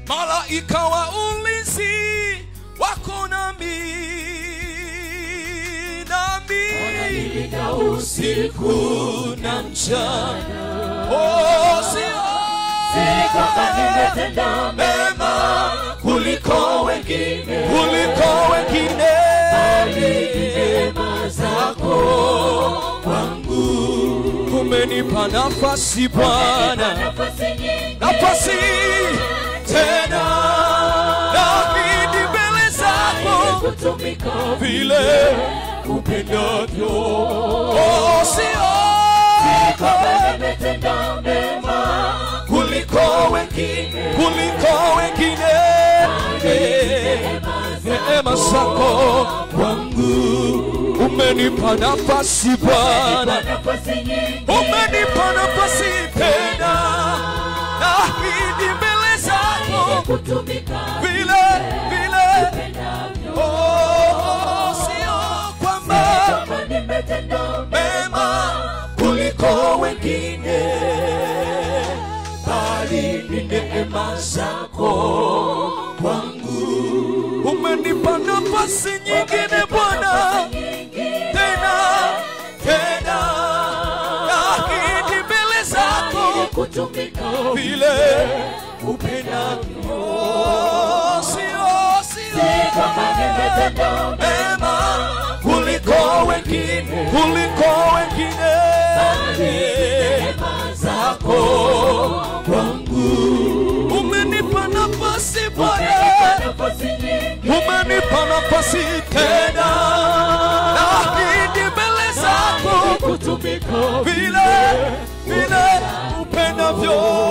malaika wa ulinzi wako nami wanilinda usiku na mchana. Si kwamba nimetenda mema kuliko wengine, bali neema zako kwangu. Umenipa nafasi Bwana, nafasi tena, nakidi mbele zako kutumika vile upendavyo. Si kwamba nimetenda mema kuliko wengine, neema zako kwangu. Umenipa nafasi Bwana, umenipa nafasi tena, nakidi mbele zako kutumika vile sio kwamba nimetenda mema kuliko wengine, bali ni neema zako kwangu. Umenipa nafasi nyingine Bwana, tena nakidi mbele zako kutumika vile upendavyo. Sio kama nimetenda mema kuliko wengine, bali neema zako kwangu. Umenipa nafasi Bwana, umenipa nafasi tena, nakidi mbele zako kutumika vile upendavyo.